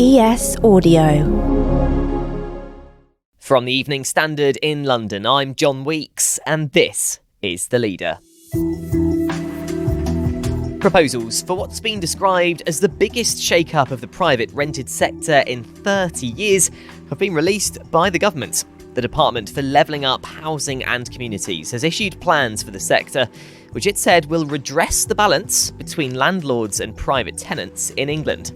ES Audio. From the Evening Standard in London, I'm John Weeks, and this is The Leader. Proposals for what's been described as the biggest shake-up of the private rented sector in 30 years have been released by the government. The Department for Levelling Up Housing and Communities has issued plans for the sector, which it said will redress the balance between landlords and private tenants in England.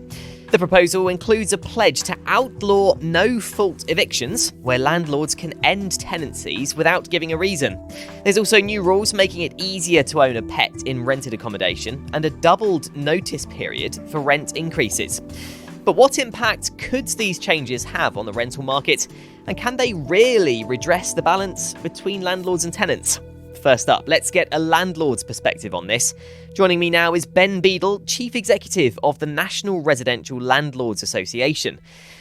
The proposal includes a pledge to outlaw no-fault evictions, where landlords can end tenancies without giving a reason. There's also new rules making it easier to own a pet in rented accommodation, and a doubled notice period for rent increases. But what impact could these changes have on the rental market, and can they really redress the balance between landlords and tenants? First up, let's get a landlord's perspective on this. Joining me now is Ben Beadle, Chief Executive of the National Residential Landlords Association.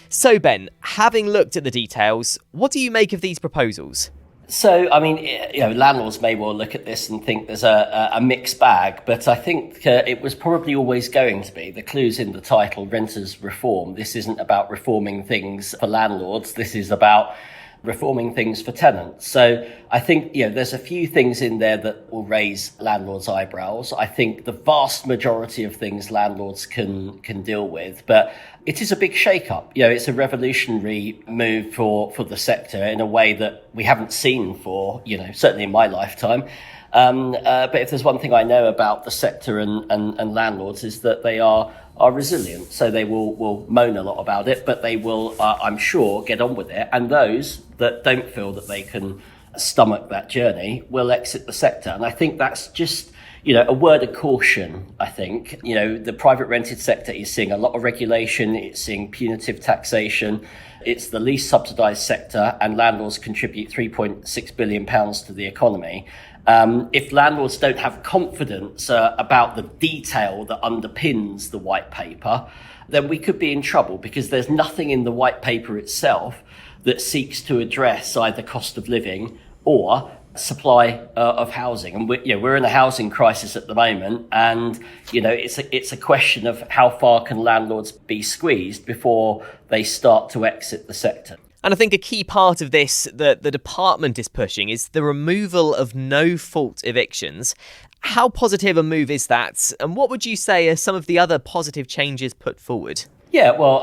So Ben, having looked at the details, what do you make of these proposals? So, landlords may well look at this and think there's a mixed bag, but I think it was probably always going to be. The clue's in the title, Renters Reform. This isn't about reforming things for landlords. This is about reforming things for tenants. So I think, there's a few things in there that will raise landlords' eyebrows. I think the vast majority of things landlords can deal with, but it is a big shake-up. It's a revolutionary move for the sector in a way that we haven't seen for, certainly in my lifetime. But if there's one thing I know about the sector and landlords is that they are resilient. So they will moan a lot about it, but they will, I'm sure, get on with it. And those that don't feel that they can stomach that journey will exit the sector. And I think that's just, a word of caution, I think. The private rented sector is seeing a lot of regulation. It's seeing punitive taxation. It's the least subsidised sector, and landlords contribute £3.6 billion to the economy. If landlords don't have confidence about the detail that underpins the white paper, then we could be in trouble, because there's nothing in the white paper itself that seeks to address either cost of living or supply of housing. And we're in a housing crisis at the moment, and it's a question of how far can landlords be squeezed before they start to exit the sector. And I think a key part of this that the department is pushing is the removal of no-fault evictions. How positive a move is that? And what would you say are some of the other positive changes put forward? Yeah, well,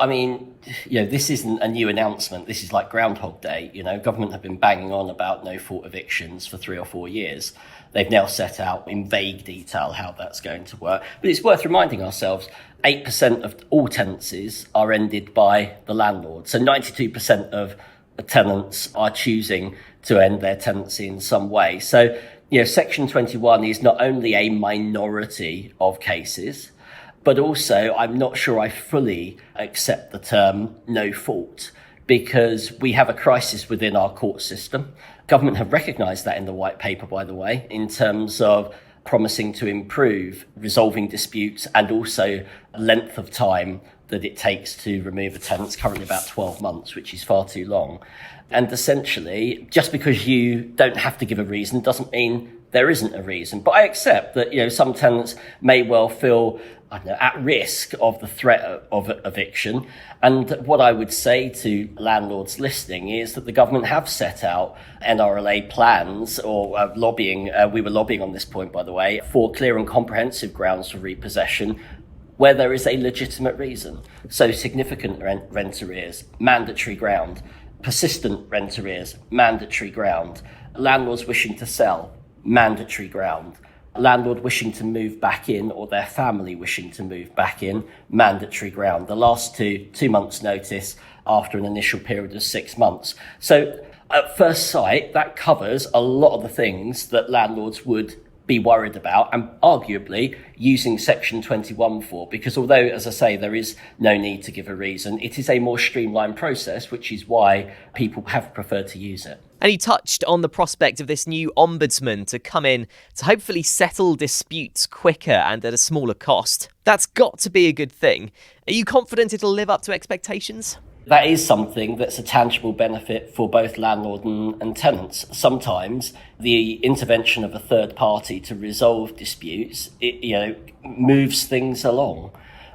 this isn't a new announcement. This is like Groundhog Day. Government have been banging on about no-fault evictions for 3 or 4 years. They've now set out in vague detail how that's going to work. But it's worth reminding ourselves, 8% of all tenancies are ended by the landlord. So 92% of the tenants are choosing to end their tenancy in some way. So, Section 21 is not only a minority of cases, but also I'm not sure I fully accept the term no fault, because we have a crisis within our court system. Government have recognised that in the white paper, by the way, in terms of promising to improve resolving disputes and also length of time that it takes to remove a tenant. It's currently about 12 months, which is far too long. And essentially, just because you don't have to give a reason doesn't mean there isn't a reason. But I accept that, some tenants may well feel at risk of the threat of eviction. And what I would say to landlords listening is that the government have set out NRLA plans or lobbying. We were lobbying on this point, by the way, for clear and comprehensive grounds for repossession where there is a legitimate reason. So significant rent arrears, mandatory ground. Persistent rent arrears, mandatory ground. Landlords wishing to sell, mandatory ground. Landlord wishing to move back in, or their family wishing to move back in, mandatory ground. The last 2 months' notice after an initial period of 6 months. So at first sight, that covers a lot of the things that landlords would be worried about, and arguably using Section 21 for, because although, as I say, there is no need to give a reason, it is a more streamlined process, which is why people have preferred to use it. And he touched on the prospect of this new ombudsman to come in to hopefully settle disputes quicker and at a smaller cost. That's got to be a good thing. Are you confident it'll live up to expectations? That is something that's a tangible benefit for both landlord and tenants. Sometimes the intervention of a third party to resolve disputes, moves things along.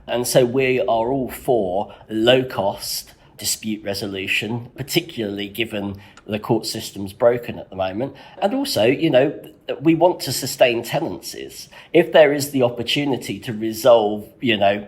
And so we are all for low cost dispute resolution, particularly given the court system's broken at the moment. And also, we want to sustain tenancies. If there is the opportunity to resolve,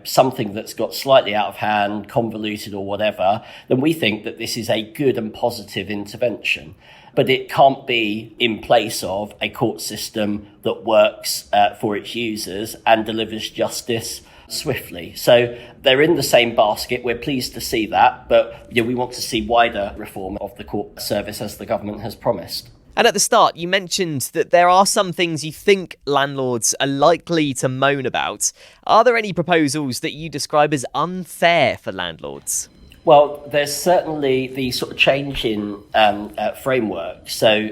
something that's got slightly out of hand, convoluted or whatever, then we think that this is a good and positive intervention. But it can't be in place of a court system that works for its users and delivers justice swiftly. So they're in the same basket. We're pleased to see that, but we want to see wider reform of the court service as the government has promised. And at the start, you mentioned that there are some things you think landlords are likely to moan about. Are there any proposals that you describe as unfair for landlords? Well, there's certainly the sort of change in framework. So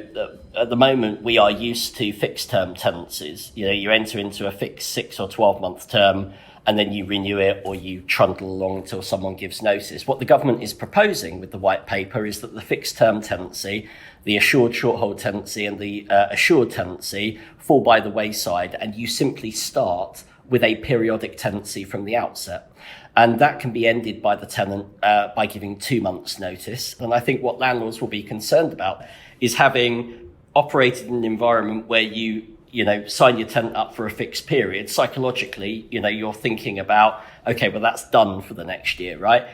at the moment, we are used to fixed term tenancies. You enter into a fixed 6 or 12 month term, and then you renew it or you trundle along until someone gives notice. What the government is proposing with the white paper is that the fixed term tenancy, the assured short hold tenancy and the assured tenancy fall by the wayside, and you simply start with a periodic tenancy from the outset. And that can be ended by the tenant by giving 2 months notice. And I think what landlords will be concerned about is having operated in an environment where you sign your tenant up for a fixed period. Psychologically, you're thinking about, okay, well, that's done for the next year, right?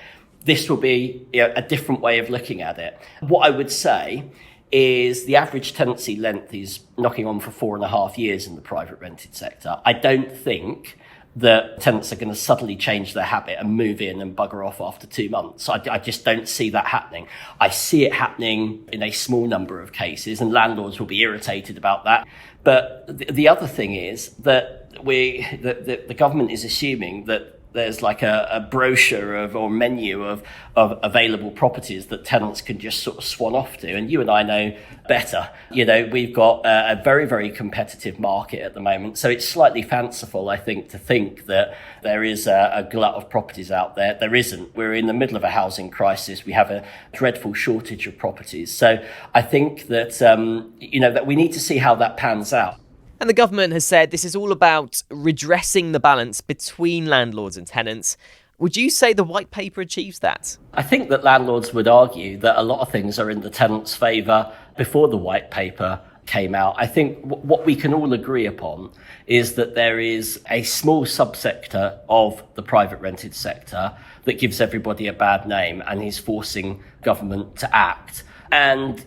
This will be a different way of looking at it. What I would say is the average tenancy length is knocking on for 4.5 years in the private rented sector. I don't think that tenants are going to suddenly change their habit and move in and bugger off after 2 months. I just don't see that happening. I see it happening in a small number of cases, and landlords will be irritated about that. But the other thing is that the government is assuming that there's like a brochure or menu of available properties that tenants can just sort of swan off to. And you and I know better. We've got a very, very competitive market at the moment. So it's slightly fanciful, I think, to think that there is a glut of properties out there. There isn't. We're in the middle of a housing crisis. We have a dreadful shortage of properties. So I think that, that we need to see how that pans out. And the government has said this is all about redressing the balance between landlords and tenants. Would you say the white paper achieves that? I think that landlords would argue that a lot of things are in the tenants' favour before the white paper came out. I think what we can all agree upon is that there is a small subsector of the private rented sector that gives everybody a bad name and is forcing government to act. And,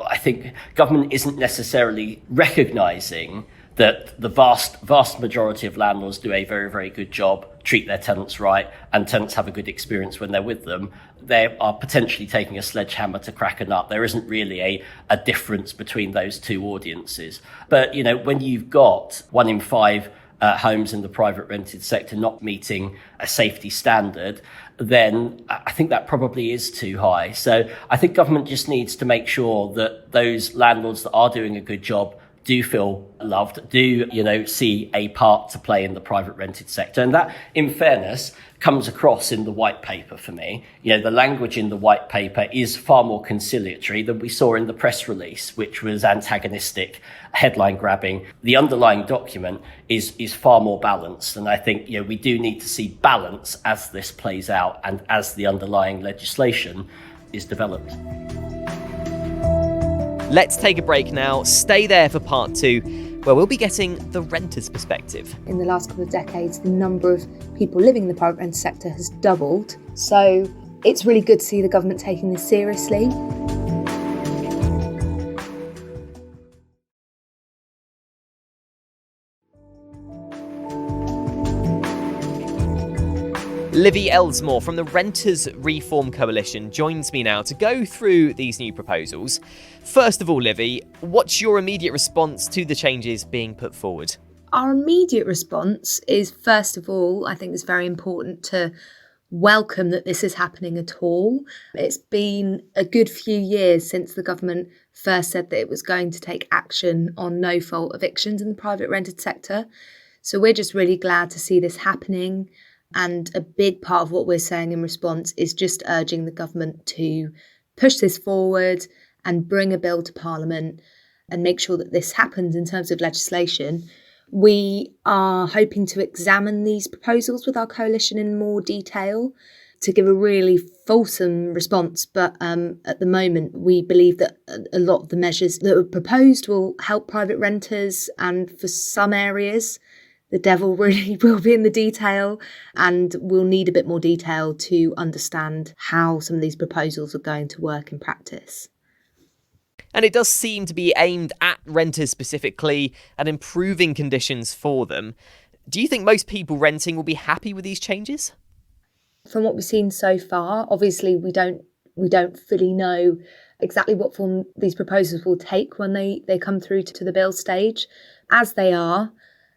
I think government isn't necessarily recognising that the vast majority of landlords do a very, very good job, treat their tenants right, and tenants have a good experience when they're with them. They are potentially taking a sledgehammer to crack a nut. There isn't really a difference between those two audiences. But, when you've got 1 in 5 homes in the private rented sector not meeting a safety standard, then I think that probably is too high. So I think government just needs to make sure that those landlords that are doing a good job do feel loved, do, see a part to play in the private rented sector. And that, in fairness, comes across in the white paper for me. The language in the white paper is far more conciliatory than we saw in the press release, which was antagonistic, headline grabbing. The underlying document is far more balanced. And I think, we do need to see balance as this plays out and as the underlying legislation is developed. Let's take a break now. Stay there for part 2, where we'll be getting the renter's perspective. In the last couple of decades, the number of people living in the private rented sector has doubled. So it's really good to see the government taking this seriously. Livi Elsmore from the Renters Reform Coalition joins me now to go through these new proposals. First of all, Livi, what's your immediate response to the changes being put forward? Our immediate response is, first of all, I think it's very important to welcome that this is happening at all. It's been a good few years since the government first said that it was going to take action on no-fault evictions in the private rented sector. So we're just really glad to see this happening. And a big part of what we're saying in response is just urging the government to push this forward and bring a bill to Parliament and make sure that this happens in terms of legislation. We are hoping to examine these proposals with our coalition in more detail to give a really fulsome response. But at the moment, we believe that a lot of the measures that were proposed will help private renters, and for some areas, the devil really will be in the detail, and we'll need a bit more detail to understand how some of these proposals are going to work in practice. And it does seem to be aimed at renters specifically and improving conditions for them. Do you think most people renting will be happy with these changes? From what we've seen so far, obviously we don't fully know exactly what form these proposals will take when they come through to the bill stage. As they are,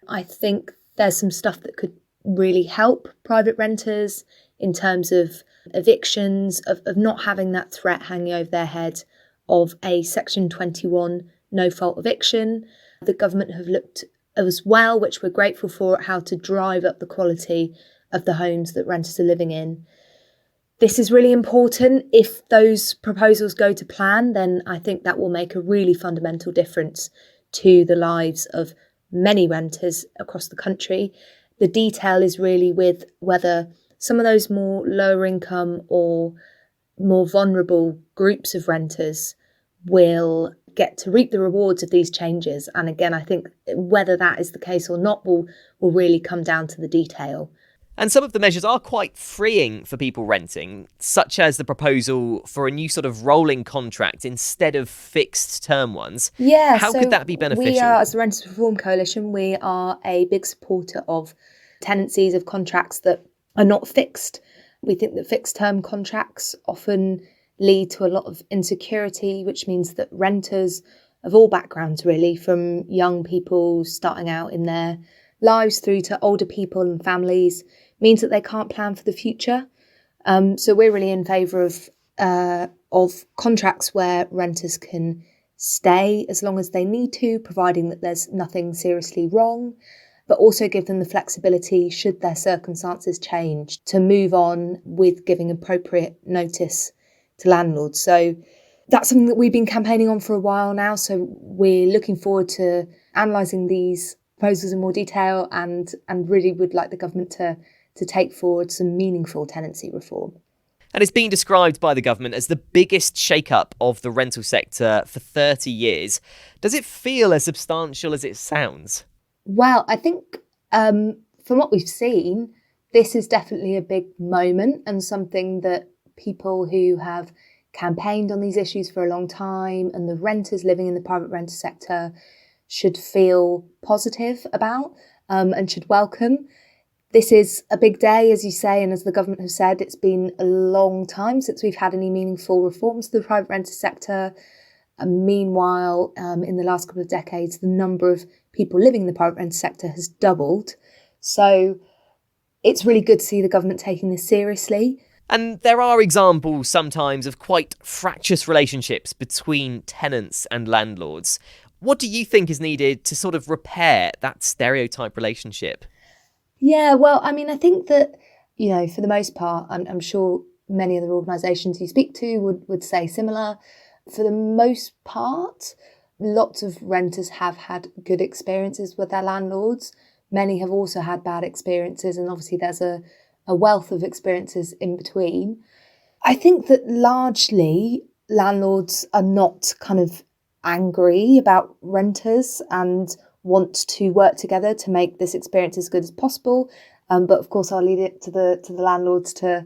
I think there's some stuff that could really help private renters in terms of evictions, of not having that threat hanging over their head of a Section 21 no-fault eviction. The government have looked as well, which we're grateful for, at how to drive up the quality of the homes that renters are living in. This is really important. If those proposals go to plan, then I think that will make a really fundamental difference to the lives of many renters across the country. The detail is really with whether some of those more lower income or more vulnerable groups of renters will get to reap the rewards of these changes. And again, I think whether that is the case or not will really come down to the detail. And some of the measures are quite freeing for people renting, such as the proposal for a new sort of rolling contract instead of fixed term ones. Yeah, How could that be beneficial? We are, as the Renters Reform Coalition, we are a big supporter of tenancies, of contracts that are not fixed. We think that fixed term contracts often lead to a lot of insecurity, which means that renters of all backgrounds, really, from young people starting out in their lives through to older people and families, means that they can't plan for the future. So we're really in favour of contracts where renters can stay as long as they need to, providing that there's nothing seriously wrong, but also give them the flexibility, should their circumstances change, to move on with giving appropriate notice to landlords. So that's something that we've been campaigning on for a while now. So we're looking forward to analysing these proposals in more detail and really would like the government to take forward some meaningful tenancy reform. And it's been described by the government as the biggest shake-up of the rental sector for 30 years. Does it feel as substantial as it sounds? Well, I think from what we've seen, this is definitely a big moment and something that people who have campaigned on these issues for a long time and the renters living in the private rental sector should feel positive about and should welcome. This is a big day, as you say, and as the government have said, it's been a long time since we've had any meaningful reforms to the private rental sector. And meanwhile, in the last couple of decades, the number of people living in the private rental sector has doubled. So it's really good to see the government taking this seriously. And there are examples sometimes of quite fractious relationships between tenants and landlords. What do you think is needed to sort of repair that stereotype relationship? Yeah, well, I mean, I think that, for the most part, I'm sure many other organisations you speak to would say similar. For the most part, lots of renters have had good experiences with their landlords. Many have also had bad experiences, and obviously there's a wealth of experiences in between. I think that largely landlords are not kind of angry about renters and want to work together to make this experience as good as possible. But of course, I'll leave it to the landlords to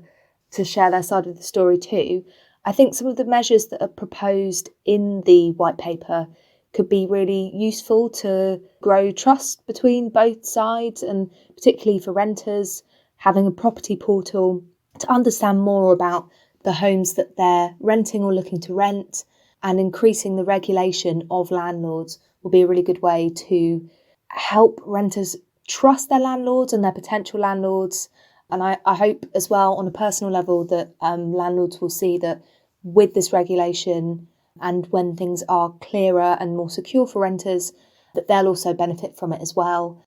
share their side of the story too. I think some of the measures that are proposed in the white paper could be really useful to grow trust between both sides, and particularly for renters, having a property portal to understand more about the homes that they're renting or looking to rent, and increasing the regulation of landlords will be a really good way to help renters trust their landlords and their potential landlords. And I hope as well, on a personal level, that landlords will see that with this regulation, and when things are clearer and more secure for renters, that they'll also benefit from it as well.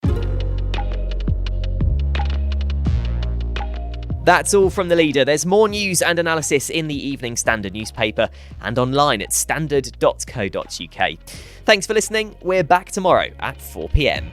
That's all from The Leader. There's more news and analysis in the Evening Standard newspaper and online at standard.co.uk. Thanks for listening. We're back tomorrow at 4 p.m.